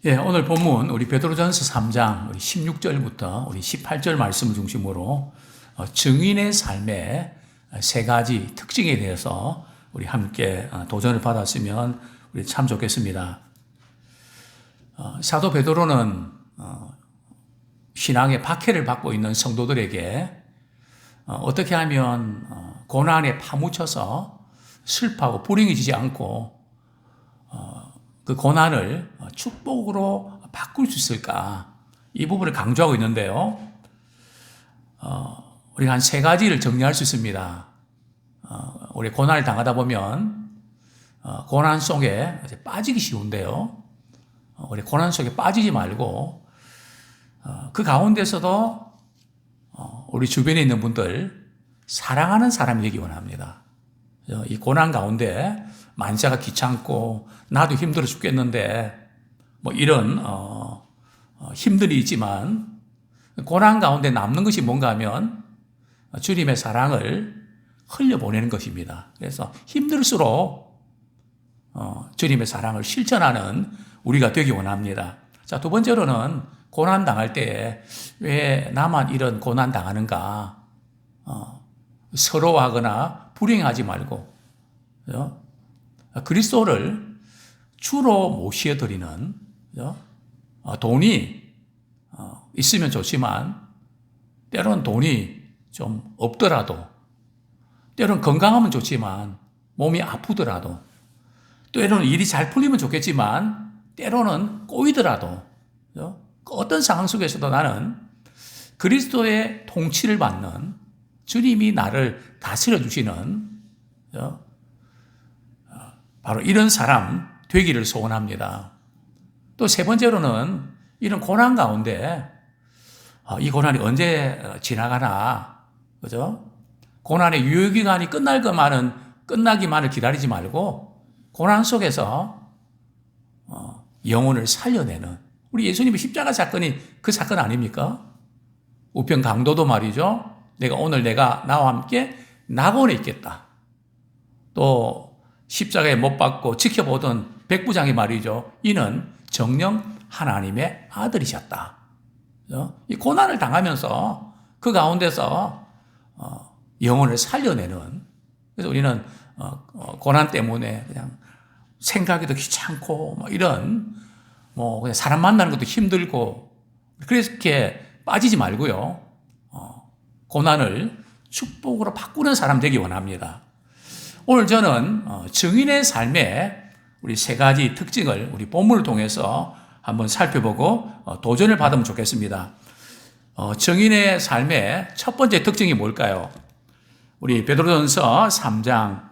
예, 오늘 본문 우리 베드로전서 3장 우리 16절부터 우리 18절 말씀을 중심으로 증인의 삶의 세 가지 특징에 대해서 우리 함께 도전을 받았으면 우리 참 좋겠습니다. 사도 베드로는 신앙의 박해를 받고 있는 성도들에게 어떻게 하면 고난에 파묻혀서 슬퍼하고 불행해지지 않고 그 고난을 축복으로 바꿀 수 있을까? 이 부분을 강조하고 있는데요. 우리가 한 세 가지를 정리할 수 있습니다. 우리 고난을 당하다 보면 고난 속에 빠지기 쉬운데요. 우리 고난 속에 빠지지 말고 그 가운데서도 우리 주변에 있는 분들 사랑하는 사람이 되기 원합니다. 이 고난 가운데 만사가 귀찮고 나도 힘들어 죽겠는데 뭐 이런 힘들이 있지만 고난 가운데 남는 것이 뭔가 하면 주님의 사랑을 흘려보내는 것입니다. 그래서 힘들수록 주님의 사랑을 실천하는 우리가 되기 원합니다. 자, 두 번째로는 고난 당할 때에 왜 나만 이런 고난 당하는가 서러워하거나 불행하지 말고 그리스도를 주로 모시어드리는 돈이 있으면 좋지만 때로는 돈이 좀 없더라도 때로는 건강하면 좋지만 몸이 아프더라도 때로는 일이 잘 풀리면 좋겠지만 때로는 꼬이더라도 어떤 상황 속에서도 나는 그리스도의 통치를 받는 주님이 나를 다스려 주시는 바로 이런 사람 되기를 소원합니다. 또 세 번째로는 이런 고난 가운데 이 고난이 언제 지나가나, 그죠? 고난의 유효기간이 끝나기만을 기다리지 말고 고난 속에서 영혼을 살려내는 우리 예수님의 십자가 사건이 그 사건 아닙니까? 우편 강도도 말이죠. 내가 나와 함께 낙원에 있겠다. 또 십자가에 못 박고 지켜보던 백부장이 말이죠. 이는 정녕 하나님의 아들이셨다. 이 고난을 당하면서 그 가운데서 영혼을 살려내는, 그래서 우리는 고난 때문에 그냥 생각이 더 귀찮고 뭐 이런 그냥 사람 만나는 것도 힘들고 그렇게 빠지지 말고요. 고난을 축복으로 바꾸는 사람 되기 원합니다. 오늘 저는 증인의 삶의 우리 세 가지 특징을 우리 본문을 통해서 한번 살펴보고 도전을 받으면 좋겠습니다. 증인의 삶의 첫 번째 특징이 뭘까요? 우리 베드로전서 3장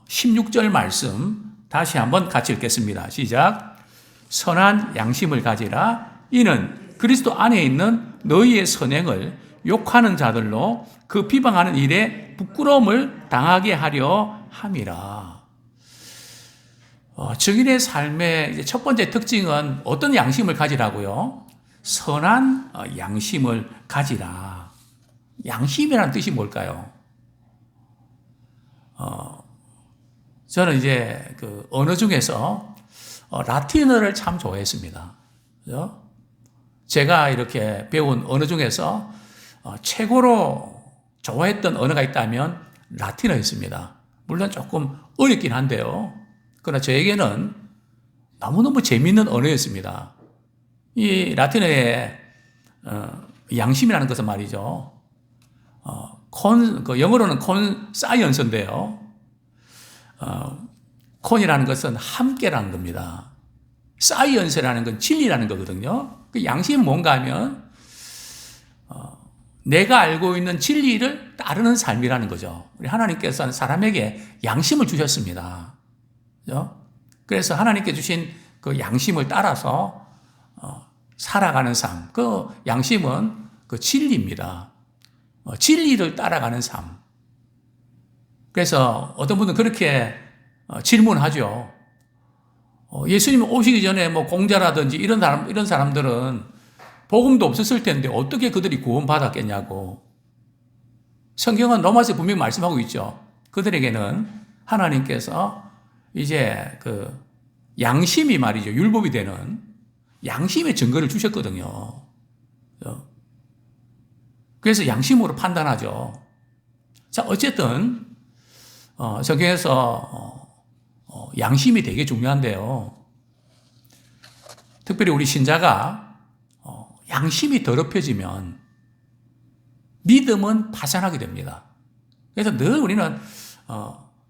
16절 말씀 다시 한번 같이 읽겠습니다. 시작. 선한 양심을 가지라. 이는 그리스도 안에 있는 너희의 선행을 욕하는 자들로 그 비방하는 일에 부끄러움을 당하게 하려 함이라. 증인의 삶의 이제 첫 번째 특징은 어떤 양심을 가지라고요? 선한 양심을 가지라. 양심이라는 뜻이 뭘까요? 저는 이제 그 언어 중에서 라틴어를 참 좋아했습니다. 그죠? 제가 이렇게 배운 언어 중에서 최고로 좋아했던 언어가 있다면 라틴어였습니다. 물론 조금 어렵긴 한데요. 그러나 저에게는 너무너무 재미있는 언어였습니다. 이 라틴어의 양심이라는 것은 말이죠. 영어로는 콘사이언스인데요. 콘이라는 것은 함께라는 겁니다. 사이언스라는 건 진리라는 거거든요. 그 양심은 뭔가 하면 내가 알고 있는 진리를 따르는 삶이라는 거죠. 우리 하나님께서는 사람에게 양심을 주셨습니다. 그죠? 그래서 하나님께 주신 그 양심을 따라서 살아가는 삶. 그 양심은 그 진리입니다. 진리를 따라가는 삶. 그래서 어떤 분은 그렇게 질문하죠. 예수님 오시기 전에 뭐 공자라든지 이런 사람들은 복음도 없었을 텐데 어떻게 그들이 구원받았겠냐고. 성경은 로마서에 분명히 말씀하고 있죠. 그들에게는 하나님께서 이제 그 양심이 말이죠. 율법이 되는 양심의 증거를 주셨거든요. 그래서 양심으로 판단하죠. 자, 어쨌든 성경에서 양심이 되게 중요한데요. 특별히 우리 신자가 양심이 더럽혀지면 믿음은 파산하게 됩니다. 그래서 늘 우리는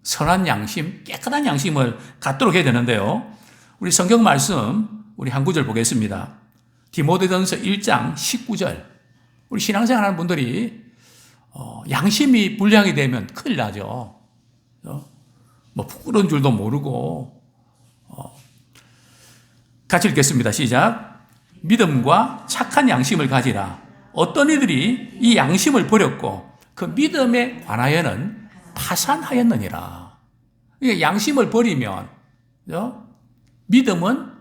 선한 양심, 깨끗한 양심을 갖도록 해야 되는데요. 우리 성경 말씀 우리 한 구절 보겠습니다. 디모데전서 1장 19절. 우리 신앙생활 하는 분들이 양심이 불량이 되면 큰일 나죠. 뭐 부끄러운 줄도 모르고. 같이 읽겠습니다. 시작. 믿음과 착한 양심을 가지라. 어떤 이들이 이 양심을 버렸고 그 믿음에 관하여는 파산하였느니라. 양심을 버리면 믿음은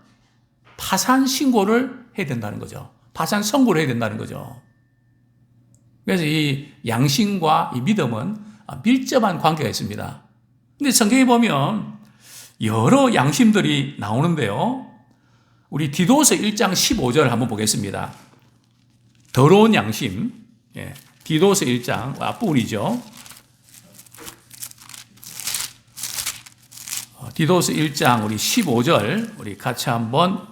파산 신고를 해야 된다는 거죠. 파산 선고를 해야 된다는 거죠. 그래서 이 양심과 이 믿음은 밀접한 관계가 있습니다. 근데 성경에 보면 여러 양심들이 나오는데요. 우리 디도서 1장 15절 한번 보겠습니다. 더러운 양심. 디도서 1장 앞부분이죠. 디도서 1장 우리 15절 우리 같이 한번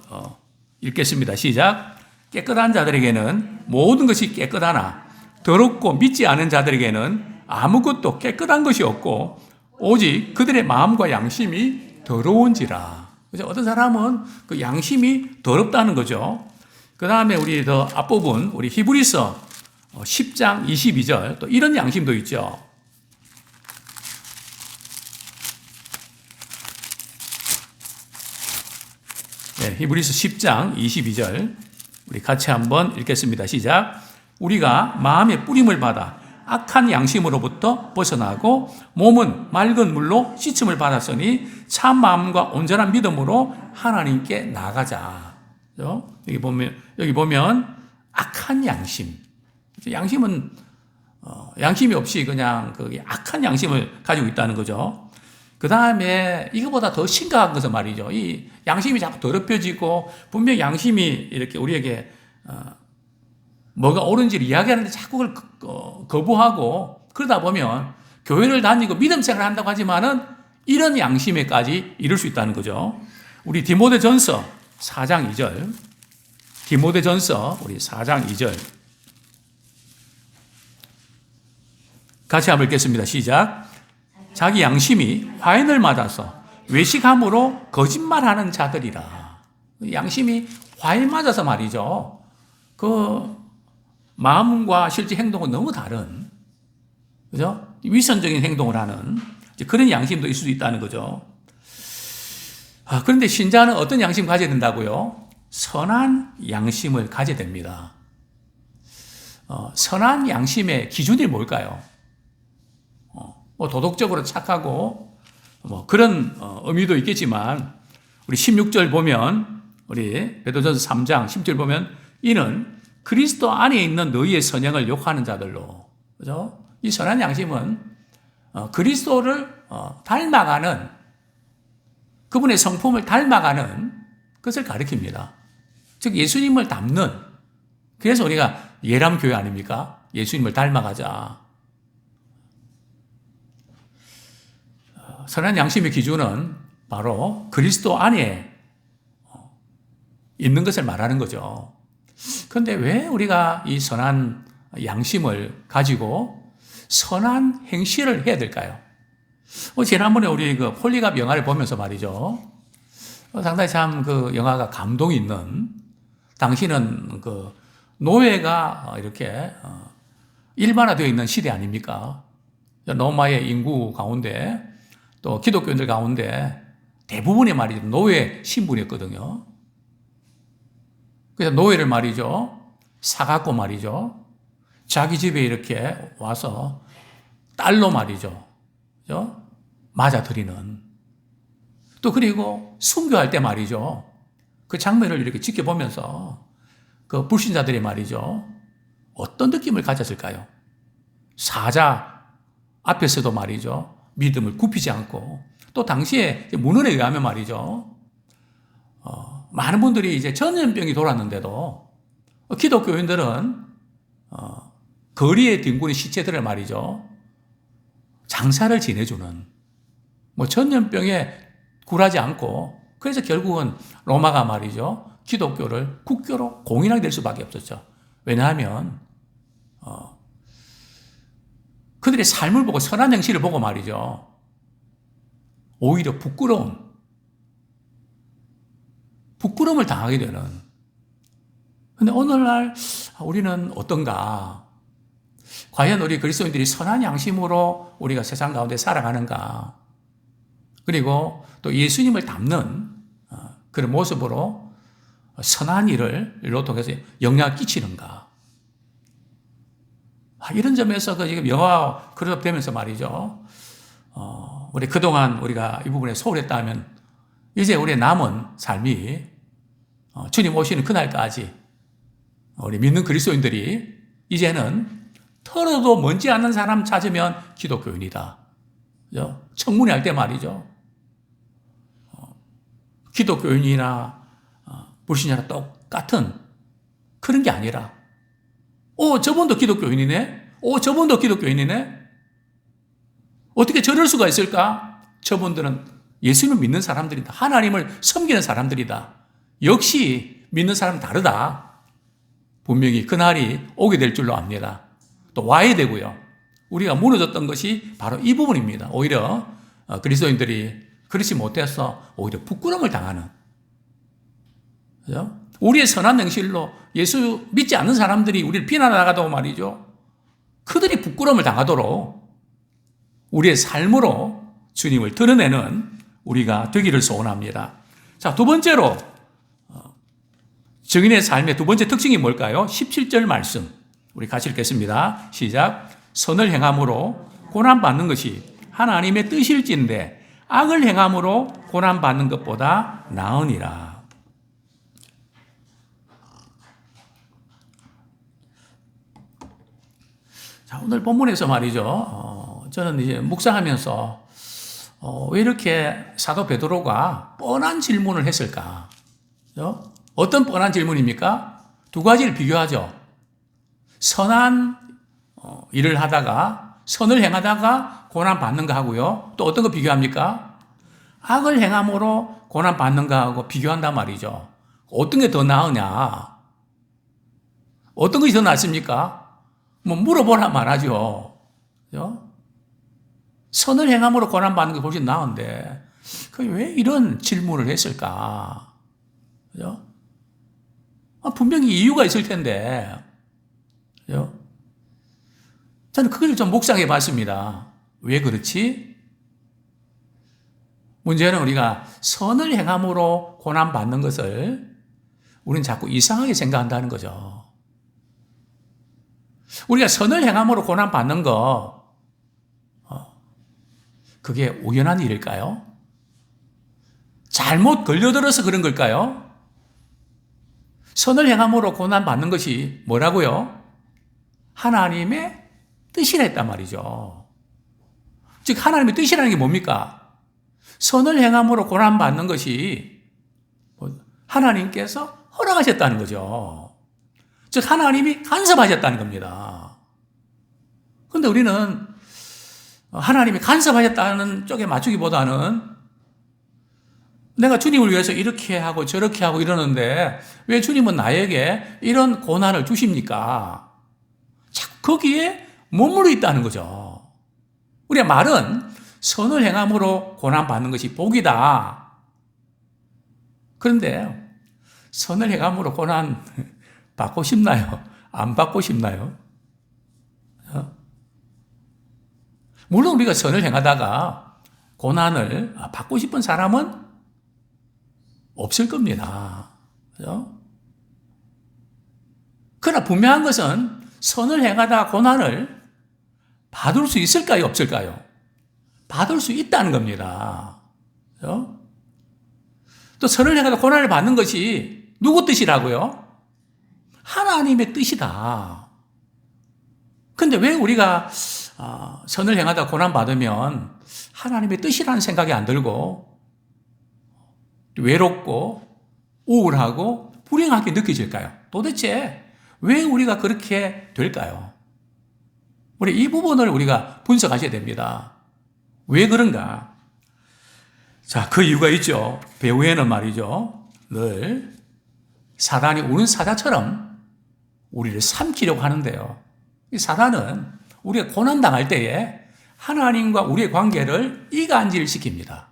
읽겠습니다. 시작. 깨끗한 자들에게는 모든 것이 깨끗하나 더럽고 믿지 않은 자들에게는 아무것도 깨끗한 것이 없고 오직 그들의 마음과 양심이 더러운지라. 그죠? 어떤 사람은 그 양심이 더럽다는 거죠. 그 다음에 우리 더 앞부분 우리 히브리서 10장 22절 또 이런 양심도 있죠. 히브리서 10장 22절 우리 같이 한번 읽겠습니다. 시작. 우리가 마음의 뿌림을 받아 악한 양심으로부터 벗어나고 몸은 맑은 물로 씻음을 받았으니 참 마음과 온전한 믿음으로 하나님께 나가자. 여기 보면 악한 양심. 양심은 양심이 없이 그냥 그 악한 양심을 가지고 있다는 거죠. 그 다음에 이거보다 더 심각한 것은 말이죠. 이 양심이 자꾸 더럽혀지고 분명 양심이 이렇게 우리에게 뭐가 옳은지를 이야기하는데 자꾸 그걸 거부하고 그러다 보면 교회를 다니고 믿음 생활을 한다고 하지만은 이런 양심에까지 이를 수 있다는 거죠. 우리 디모데전서 4장 2절. 디모데전서 우리 4장 2절. 같이 한번 읽겠습니다. 시작. 자기 양심이 화인을 맞아서 외식함으로 거짓말하는 자들이라. 양심이 화인 맞아서 말이죠. 그 마음과 실제 행동은 너무 다른, 그죠? 위선적인 행동을 하는 그런 양심도 있을 수 있다는 거죠. 그런데 신자는 어떤 양심 가져야 된다고요? 선한 양심을 가져야 됩니다. 선한 양심의 기준이 뭘까요? 뭐 도덕적으로 착하고 뭐 그런 의미도 있겠지만 우리 16절 보면 우리 베드로전서 3장 10절 보면 이는 그리스도 안에 있는 너희의 선행을 욕하는 자들로, 그죠? 이 선한 양심은 그리스도를 닮아가는 그분의 성품을 닮아가는 것을 가리킵니다. 즉 예수님을 닮는. 그래서 우리가 예람교회 아닙니까? 예수님을 닮아가자. 선한 양심의 기준은 바로 그리스도 안에 있는 것을 말하는 거죠. 그런데 왜 우리가 이 선한 양심을 가지고 선한 행실을 해야 될까요? 지난번에 우리 그 폴리갑 영화를 보면서 말이죠. 상당히 참 그 영화가 감동이 있는, 당시는 그 노예가 이렇게 일반화되어 있는 시대 아닙니까? 로마의 인구 가운데 또 기독교인들 가운데 대부분이 말이죠. 노예 신분이었거든요. 그래서 노예를 말이죠. 사갖고 말이죠. 자기 집에 이렇게 와서 딸로 말이죠. 그죠? 맞아들이는. 또 그리고 순교할 때 말이죠. 그 장면을 이렇게 지켜보면서 그 불신자들이 말이죠. 어떤 느낌을 가졌을까요? 사자 앞에서도 말이죠. 믿음을 굽히지 않고 또 당시에 문헌에 의하면 말이죠. 많은 분들이 이제 전염병이 돌았는데도 기독교인들은 거리에 뒹구는 시체들을 말이죠. 장사를 지내주는 뭐 전염병에 굴하지 않고 그래서 결국은 로마가 말이죠. 기독교를 국교로 공인하게 될 수밖에 없었죠. 왜냐하면 그들의 삶을 보고 선한 행실을 보고 말이죠. 오히려 부끄러움을 당하게 되는. 근데 오늘날 우리는 어떤가? 과연 우리 그리스도인들이 선한 양심으로 우리가 세상 가운데 살아가는가? 그리고 또 예수님을 닮는 그런 모습으로 선한 일로 통해서 영향을 끼치는가? 이런 점에서 지금 영화가 그려되면서 말이죠. 우리 그동안 우리가 이 부분에 소홀했다면 이제 우리의 남은 삶이 주님 오시는 그날까지 우리 믿는 그리스도인들이 이제는 털어도 먼지 않는 사람 찾으면 기독교인이다. 청문회 할 때 말이죠. 기독교인이나 불신자나 똑같은 그런 게 아니라 저분도 기독교인이네? 저분도 기독교인이네? 어떻게 저럴 수가 있을까? 저분들은 예수님을 믿는 사람들이다. 하나님을 섬기는 사람들이다. 역시 믿는 사람은 다르다. 분명히 그날이 오게 될 줄로 압니다. 또 와야 되고요. 우리가 무너졌던 것이 바로 이 부분입니다. 오히려 그리스도인들이 그렇지 못해서 오히려 부끄러움을 당하는. 그죠? 우리의 선한 행실로 예수 믿지 않는 사람들이 우리를 비난하다가도 말이죠. 그들이 부끄러움을 당하도록 우리의 삶으로 주님을 드러내는 우리가 되기를 소원합니다. 자, 두 번째로 증인의 삶의 두 번째 특징이 뭘까요? 17절 말씀 우리 같이 읽겠습니다. 시작. 선을 행함으로 고난받는 것이 하나님의 뜻일진데 악을 행함으로 고난받는 것보다 나으니라. 자, 오늘 본문에서 말이죠. 저는 이제 묵상하면서 왜 이렇게 사도 베드로가 뻔한 질문을 했을까? 어떤 뻔한 질문입니까? 두 가지를 비교하죠. 선한 일을 하다가 선을 행하다가 고난받는 거 하고요. 또 어떤 거 비교합니까? 악을 행함으로 고난받는 거하고 비교한단 말이죠. 어떤 게 더 나으냐? 어떤 것이 더 낫습니까? 뭐 물어보라 말하죠. 그죠? 선을 행함으로 고난받는 게 훨씬 나은데 왜 이런 질문을 했을까? 그죠? 분명히 이유가 있을 텐데. 그죠? 저는 그걸 좀 묵상해 봤습니다. 왜 그렇지? 문제는 우리가 선을 행함으로 고난받는 것을 우리는 자꾸 이상하게 생각한다는 거죠. 우리가 선을 행함으로 고난받는 거, 그게 우연한 일일까요? 잘못 걸려들어서 그런 걸까요? 선을 행함으로 고난받는 것이 뭐라고요? 하나님의 뜻이라 했단 말이죠. 즉 하나님의 뜻이라는 게 뭡니까? 선을 행함으로 고난받는 것이 하나님께서 허락하셨다는 거죠. 즉 하나님이 간섭하셨다는 겁니다. 그런데 우리는 하나님이 간섭하셨다는 쪽에 맞추기보다는 내가 주님을 위해서 이렇게 하고 저렇게 하고 이러는데 왜 주님은 나에게 이런 고난을 주십니까? 자꾸 거기에 머물러 있다는 거죠. 우리가 말은 선을 행함으로 고난받는 것이 복이다. 그런데 선을 행함으로 고난 받고 싶나요? 안 받고 싶나요? 물론 우리가 선을 행하다가 고난을 받고 싶은 사람은 없을 겁니다. 그죠? 그러나 분명한 것은 선을 행하다가 고난을 받을 수 있을까요? 없을까요? 받을 수 있다는 겁니다. 그죠? 또 선을 행하다 고난을 받는 것이 누구 뜻이라고요? 하나님의 뜻이다. 근데 왜 우리가 선을 행하다 고난 받으면 하나님의 뜻이라는 생각이 안 들고 외롭고 우울하고 불행하게 느껴질까요? 도대체 왜 우리가 그렇게 될까요? 우리 이 부분을 우리가 분석하셔야 됩니다. 왜 그런가? 자, 그 이유가 있죠. 배후에는 말이죠. 늘 사단이 우는 사자처럼 우리를 삼키려고 하는데요. 이 사단은 우리가 고난당할 때에 하나님과 우리의 관계를 이간질 시킵니다.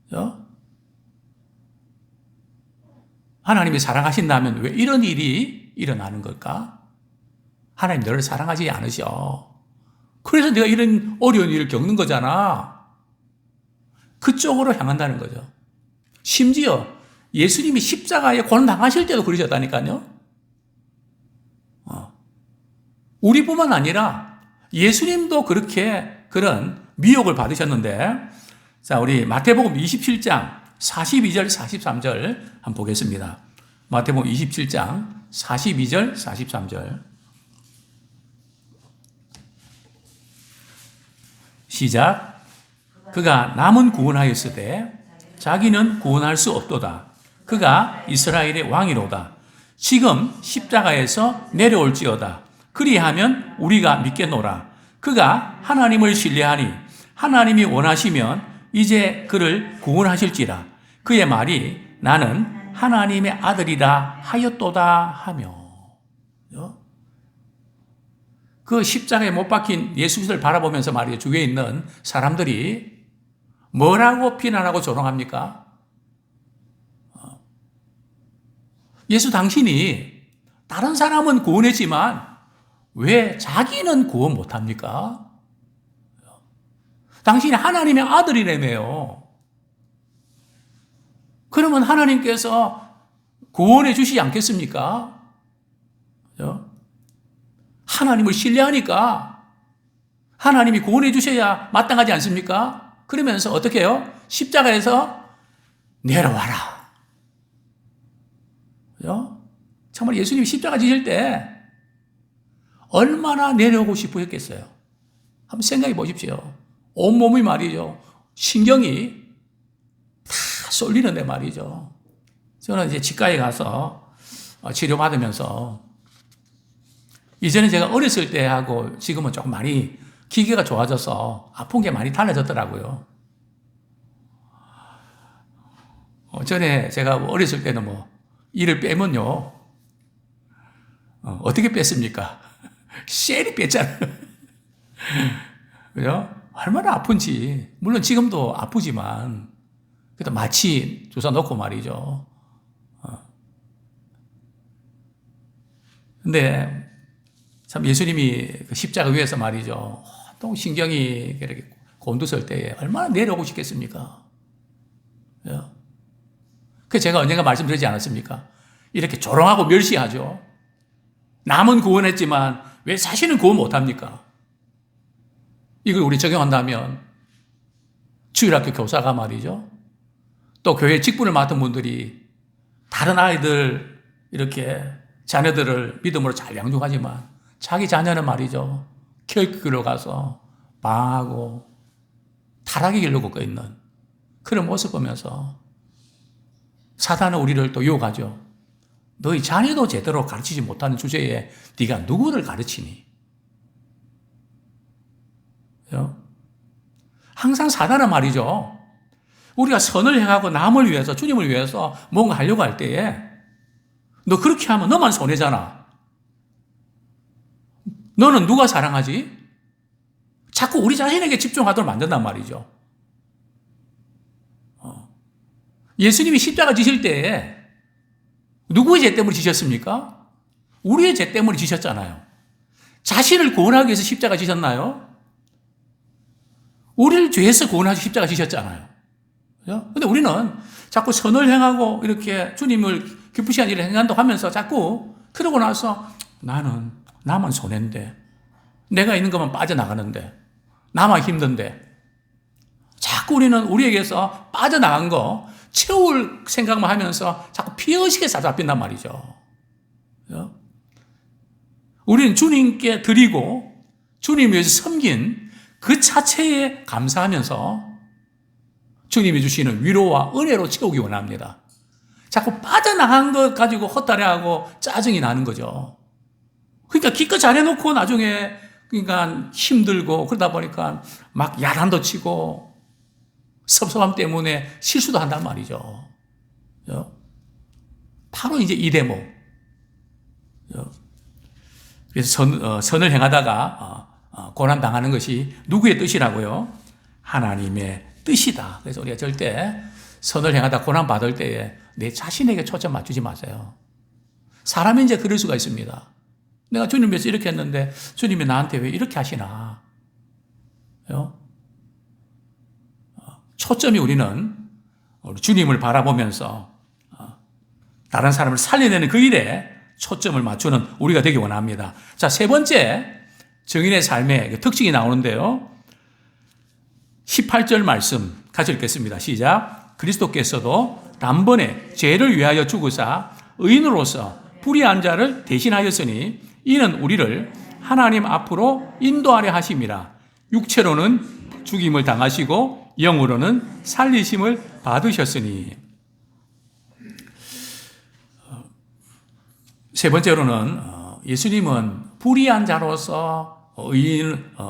그렇죠? 하나님이 사랑하신다면 왜 이런 일이 일어나는 걸까? 하나님 너를 사랑하지 않으셔. 그래서 내가 이런 어려운 일을 겪는 거잖아. 그쪽으로 향한다는 거죠. 심지어 예수님이 십자가에 고난당하실 때도 그러셨다니까요. 우리뿐만 아니라 예수님도 그렇게 그런 미혹을 받으셨는데, 자, 우리 마태복음 27장 42절, 43절 한번 보겠습니다. 마태복음 27장 42절, 43절. 시작. 그가 남은 구원하였으되 자기는 구원할 수 없도다. 그가 이스라엘의 왕이로다. 지금 십자가에서 내려올지어다. 그리하면 우리가 믿겠노라. 그가 하나님을 신뢰하니 하나님이 원하시면 이제 그를 구원하실지라. 그의 말이 나는 하나님의 아들이라 하였도다 하며. 그 십자가에 못 박힌 예수 그리스도를 바라보면서 말이죠. 주위에 있는 사람들이 뭐라고 비난하고 조롱합니까? 예수 당신이 다른 사람은 구원했지만 왜 자기는 구원 못합니까? 당신이 하나님의 아들이라며요. 그러면 하나님께서 구원해 주시지 않겠습니까? 하나님을 신뢰하니까 하나님이 구원해 주셔야 마땅하지 않습니까? 그러면서 어떻게 해요? 십자가에서 내려와라. 정말 예수님이 십자가 지실 때 얼마나 내려오고 싶어 했겠어요. 한번 생각해 보십시오. 온몸이 말이죠. 신경이 다 쏠리는데 말이죠. 저는 이제 치과에 가서 치료받으면서 이전에 제가 어렸을 때 하고 지금은 조금 많이 기계가 좋아져서 아픈 게 많이 달라졌더라고요. 전에 제가 어렸을 때는 이를 빼면요. 어떻게 뺐습니까? 셀이 뺐잖아요. 그죠? 얼마나 아픈지. 물론 지금도 아프지만, 그래도 마취 주사 놓고 말이죠. 근데 참 예수님이 그 십자가 위에서 말이죠. 또 신경이 이렇게 곤두설 때에 얼마나 내려오고 싶겠습니까? 그 제가 언젠가 말씀드리지 않았습니까? 이렇게 조롱하고 멸시하죠. 남은 구원했지만 왜 자신은 구원 못합니까? 이걸 우리 적용한다면 주일학교 교사가 말이죠. 또 교회 직분을 맡은 분들이 다른 아이들 이렇게 자녀들을 믿음으로 잘 양육하지만 자기 자녀는 말이죠. 교육길로 가서 방황하고 타락의 길로 걷고 있는 그런 모습 보면서 사단은 우리를 또 유혹하죠. 너희 자녀도 제대로 가르치지 못하는 주제에 네가 누구를 가르치니? 항상 사단은 말이죠. 우리가 선을 행하고 남을 위해서 주님을 위해서 뭔가 하려고 할 때에 너 그렇게 하면 너만 손해잖아. 너는 누가 사랑하지? 자꾸 우리 자신에게 집중하도록 만든단 말이죠. 예수님이 십자가 지실 때에 누구의 죄 때문에 지셨습니까? 우리의 죄 때문에 지셨잖아요. 자신을 구원하기 위해서 십자가 지셨나요? 우리를 죄에서 구원하기 위해서 십자가 지셨잖아요. 그런데 우리는 자꾸 선을 행하고 이렇게 주님을 기쁘시한 일을 행한다고 하면서 자꾸 그러고 나서 나만 손해인데 내가 있는 것만 빠져나가는데 나만 힘든데 자꾸 우리는 우리에게서 빠져나간 거 채울 생각만 하면서 자꾸 피어시게 사잡힌단 말이죠. 우리는 주님께 드리고 주님 위해서 섬긴 그 자체에 감사하면서 주님이 주시는 위로와 은혜로 채우기 원합니다. 자꾸 빠져나간 것 가지고 헛다리하고 짜증이 나는 거죠. 그러니까 기껏 잘해놓고 나중에 그러니까 힘들고 그러다 보니까 막 야단도 치고 섭섭함 때문에 실수도 한단 말이죠. 바로 이제 이 대목. 그래서 선을 행하다가 고난 당하는 것이 누구의 뜻이라고요? 하나님의 뜻이다. 그래서 우리가 절대 선을 행하다 고난 받을 때에 내 자신에게 초점 맞추지 마세요. 사람이 이제 그럴 수가 있습니다. 내가 주님 위해서 이렇게 했는데 주님이 나한테 왜 이렇게 하시나? 초점이 우리 주님을 바라보면서 다른 사람을 살려내는 그 일에 초점을 맞추는 우리가 되기 원합니다. 자, 세 번째 증인의 삶의 특징이 나오는데요. 18절 말씀 같이 읽겠습니다. 시작. 그리스도께서도 단번에 죄를 위하여 죽으사 의인으로서 불의한 자를 대신하였으니 이는 우리를 하나님 앞으로 인도하려 하심이라. 육체로는 죽임을 당하시고 영으로는 살리심을 받으셨으니. 세 번째로는 예수님은 불의한 자로서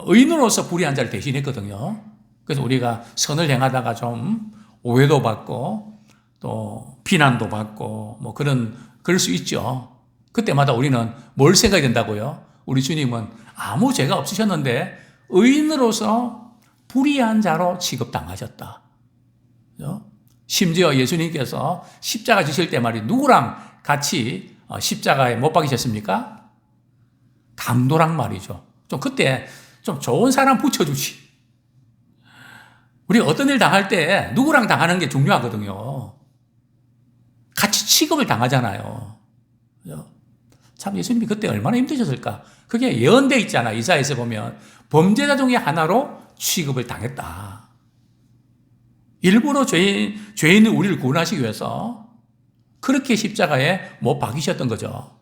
의인으로서 불의한 자를 대신했거든요. 그래서 우리가 선을 행하다가 좀 오해도 받고 또 비난도 받고 뭐 그럴 수 있죠. 그때마다 우리는 뭘 생각이 된다고요? 우리 주님은 아무 죄가 없으셨는데 의인으로서 불의한 자로 취급당하셨다. 심지어 예수님께서 십자가 지실 때 말이 누구랑 같이 십자가에 못 박이셨습니까? 강도랑 말이죠. 좀 그때 좀 좋은 사람 붙여주지. 우리 어떤 일 당할 때 누구랑 당하는 게 중요하거든요. 같이 취급을 당하잖아요. 참 예수님이 그때 얼마나 힘드셨을까? 그게 예언되어 있잖아. 이사야에서 보면 범죄자 중에 하나로 취급을 당했다. 일부러 죄인은 우리를 구원하시기 위해서 그렇게 십자가에 못 박이셨던 거죠.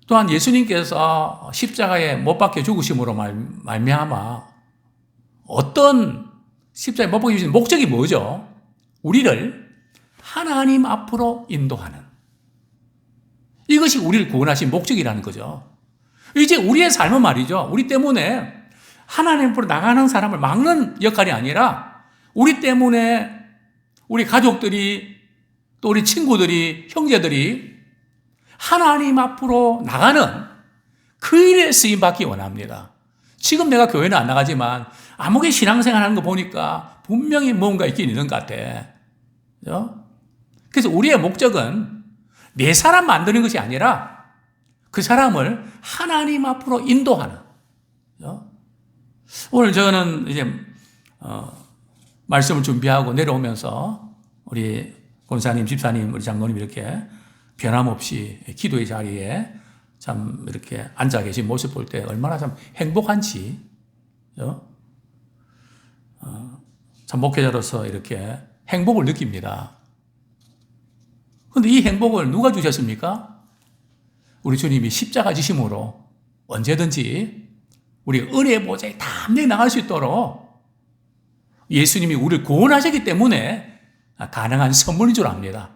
또한 예수님께서 십자가에 못 박혀 죽으심으로 말미암아 어떤 십자가에 못 박혀 주신 목적이 뭐죠? 우리를 하나님 앞으로 인도하는, 이것이 우리를 구원하신 목적이라는 거죠. 이제 우리의 삶은 말이죠. 우리 때문에 하나님 앞으로 나가는 사람을 막는 역할이 아니라 우리 때문에 우리 가족들이 또 우리 친구들이, 형제들이 하나님 앞으로 나가는 그 일에 쓰임받기 원합니다. 지금 내가 교회는 안 나가지만 아무개 신앙생활 하는 거 보니까 분명히 뭔가 있긴 있는 것 같아. 그래서 우리의 목적은 내 사람 만드는 것이 아니라 그 사람을 하나님 앞으로 인도하는. 오늘 저는 이제 말씀을 준비하고 내려오면서 우리 권사님, 집사님, 우리 장로님 이렇게 변함없이 기도의 자리에 참 이렇게 앉아 계신 모습 볼 때 얼마나 참 행복한지, 참 목회자로서 이렇게 행복을 느낍니다. 그런데 이 행복을 누가 주셨습니까? 우리 주님이 십자가 지심으로 언제든지 우리 은혜의 보좌에 담대히 나갈 수 있도록 예수님이 우리를 구원하셨기 때문에 가능한 선물인 줄 압니다.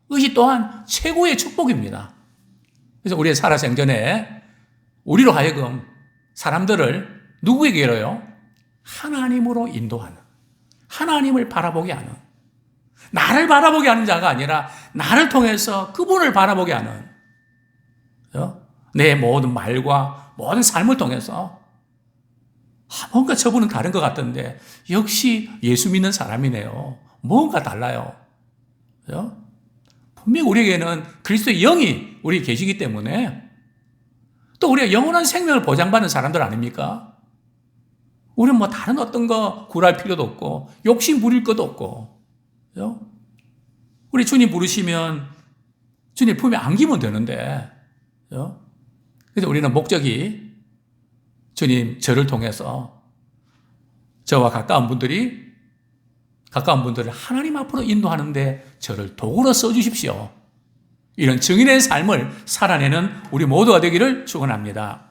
이것이 또한 최고의 축복입니다. 그래서 우리의 살아생전에 우리로 하여금 사람들을 누구에게로요? 하나님으로 인도하는, 하나님을 바라보게 하는, 나를 바라보게 하는 자가 아니라 나를 통해서 그분을 바라보게 하는, 내 모든 말과 모든 삶을 통해서 뭔가 저분은 다른 것 같던데 역시 예수 믿는 사람이네요. 뭔가 달라요. 분명히 우리에게는 그리스도의 영이 우리 계시기 때문에 또 우리가 영원한 생명을 보장받는 사람들 아닙니까? 우리는 뭐 다른 어떤 거 굴할 필요도 없고 욕심 부릴 것도 없고, 우리 주님 부르시면 주님 품에 안기면 되는데, 그래서 우리는 목적이 주님 저를 통해서 저와 가까운 분들을 하나님 앞으로 인도하는데 저를 도구로 써주십시오. 이런 증인의 삶을 살아내는 우리 모두가 되기를 축원합니다.